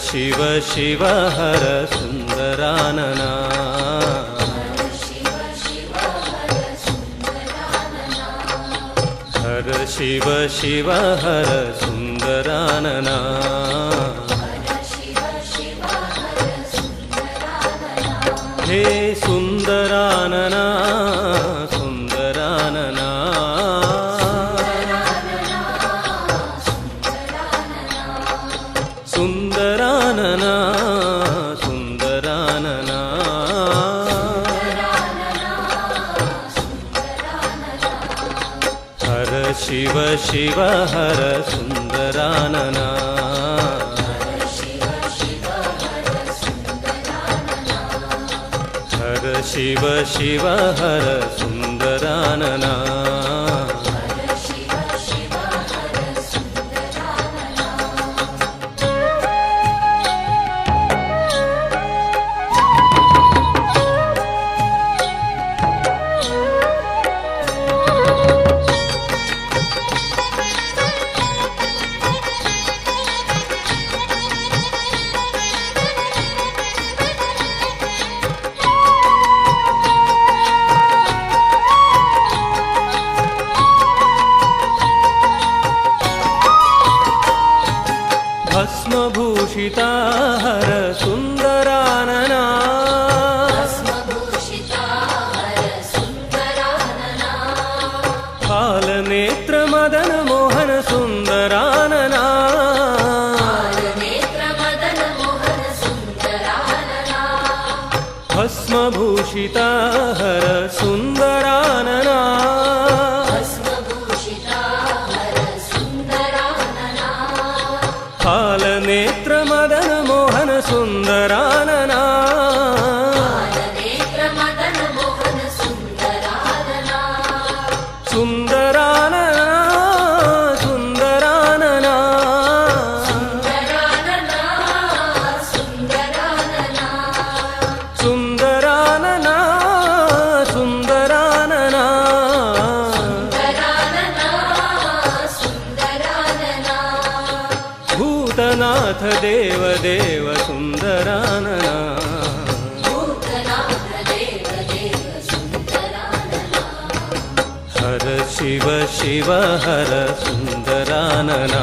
ಶಿವ ಶಿವ ಹರ ಸುಂದರಾನನ. ಹರ ಶಿವ ಶಿವ ಹರ ಸುಂದರಾನನ. ಹೇ ಸುಂದರಾನನ ಸುಂದರಾನನ. ಸುಂದರಾನನ ಸುಂದರಾನನ. ಹರ ಶಿವ ಶಿವ ಹರ ಸುಂದರಾನನ. ಹರ ಶಿವ ಶಿವ ಹರ ಸುಂದರಾನನ. ಭಸ್ಮಭೂಷಿತಾ ಹರ ಸುಂದರಾನನ. ಕಾಲನೇತ್ರ ಮದನ ಮೋಹನ ಸುಂದರಾನನ. ಭಸ್ಮಭೂಷಿತಾ ಹರ ಸುಂದರಾನನ. ಕಾಲನೇತ್ರ ಮದನ ಮೋಹನ ಸುಂದರಾನನ. ಸುಂದರಾನನ ಸುಂದರಾನನ. ಸುಂದರಾನನ ಸುಂದರಾನನ. ಭೂತನಾಥ ದೇವ ದೇವ ಸುಂದರಾನನ. ಹರ ಶಿವ ಶಿವ ಹರ ಸುಂದರಾನನ.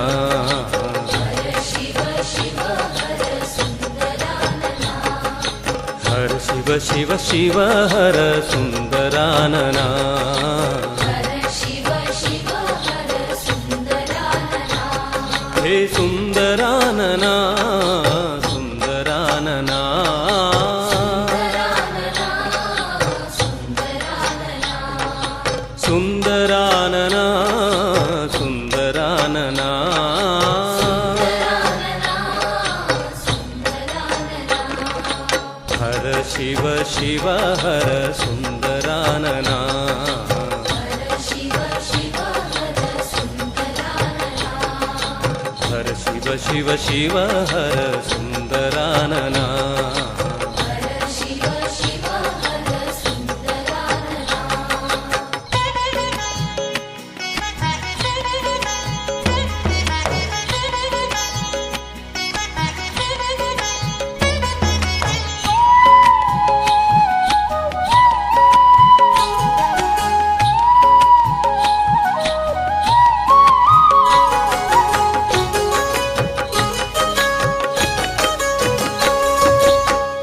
ಹರ ಶಿವ ಶಿವ ಶಿವ ಹರ ಸುಂದರಾನನ. ಹೇ ಸುಂದರಾನನ ಸುಂದರಾನನ. ಸುಂದರಾನನ ಸುಂದರಾನನ. ಹರ ಶಿವ ಶಿವ ಹರ ಸುಂದರಾನನ. ಹರ ಶಿವ ಶಿವ ಶಿವ ಹರ ಸುಂದರಾನನ.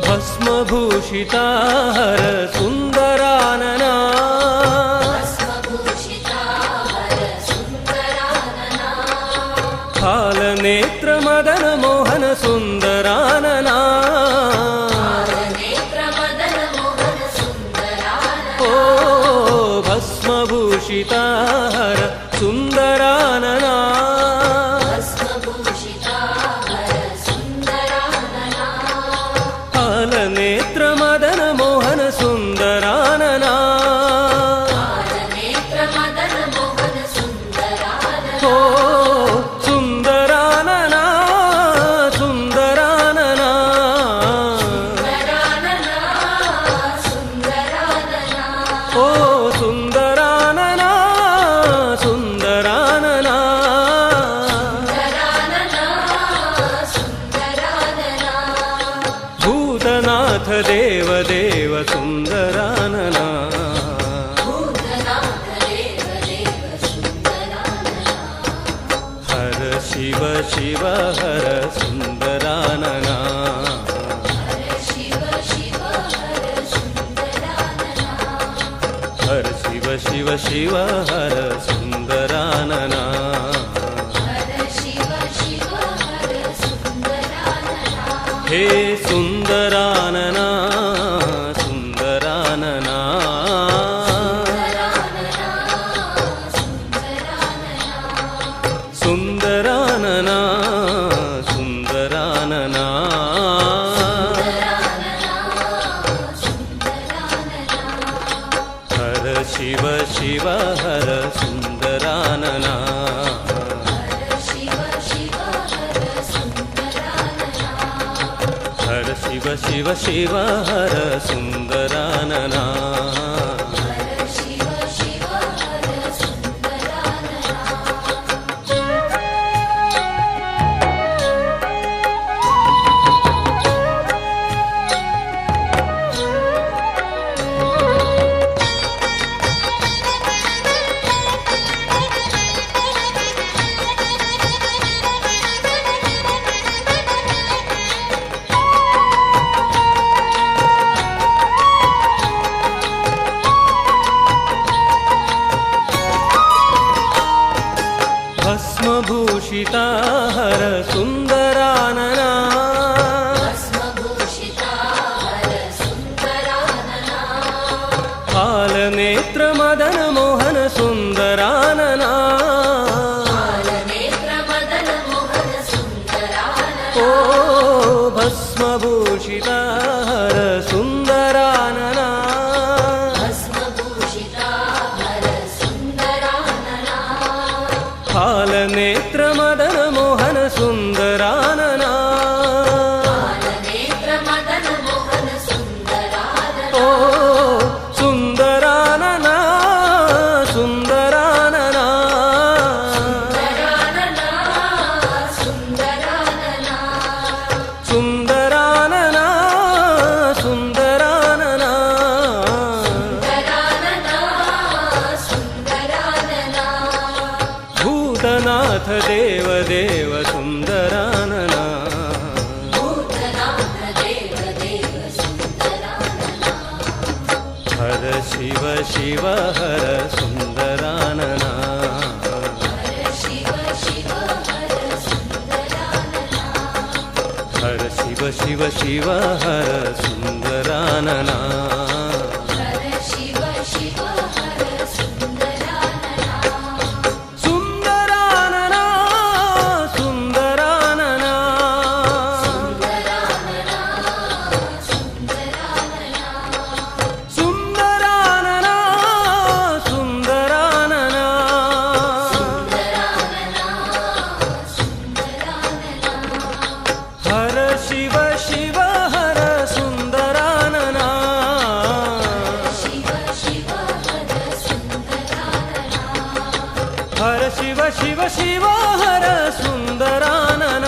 ಭಸ್ಮಭೂಷಿತಾ ಹರ ಸುಂದರಾನನ. ಕಾಲನೇತ್ರ ಮದನ ಮೋಹನ ಸುಂದರಾನನ. ಓ ಭಸ್ಮಭೂಷಿತಾ ಹರ ಸುಂದರಾನನ. ಕಾಲನೇತ್ರ ಮದನ ಮೋಹನ ಸುಂದರಾನನ. ಓ ಸುಂದರಾನನ ಸುಂದರಾನನ. ಓ ಸುಂದರಾನನ ಸುಂದರಾನನ. ಶಿವ ಶಿವ ಹರ ಸುಂದರಾನನ ಹರ ಶಿವ ಶಿವ ಶಿವ ಹರ ಸುಂದರಾನನ ಹೇ ಸುಂದರಾನನ ಸುಂದರಾನನ ಸುಂದರಾನನ ಸುಂದರಾನನ ಹರ ಶಿವ ಶಿವ ಹರ ಸುಂದರಾನನ ಹರ ಶಿವ ಶಿವ ಶಿವ ಹರ ಸುಂದರಾನನ ಭಸ್ಮಭೂಷಿತಾ ಹರ ಸುಂದರಾನನ ಹಾಲನೇತ್ರ ಮದನ ಮೋಹನ ಸುಂದರಾನನ ಓ ಭಸ್ಮಭೂಷಿತಾ ಹರ ಸುಂದರಾನನ ಹಾಲನೇತ್ರ ಮದನ ಮೋಹನ ಸುಂದರಾನನ ಓ ಸುಂದರಾನನ ಸುಂದರಾನನ ಸುಂದರಾನನ ಸುಂದರಾನನ ಭೂತನಾಥ ದೇವ ದೇವ ಸುಂದರಾನನ ಹರ ಶಿವ ಶಿವ ಹರ ಸುಂದರಾನನ ಹರ ಶಿವ ಶಿವ ಶಿವ ಹರ ಸುಂದರಾನನ ಸುಂದರಾನನ ಸುಂದರಾನನ ಸುಂದರಾನನ ಸುಂದರಾನನ ಹರ ಶಿವ ಶಿವ ಹರ ಸುಂದರಾನನ ಹರ ಶಿವ ಶಿವ ಶಿವ ಹರ ಸುಂದರಾನನ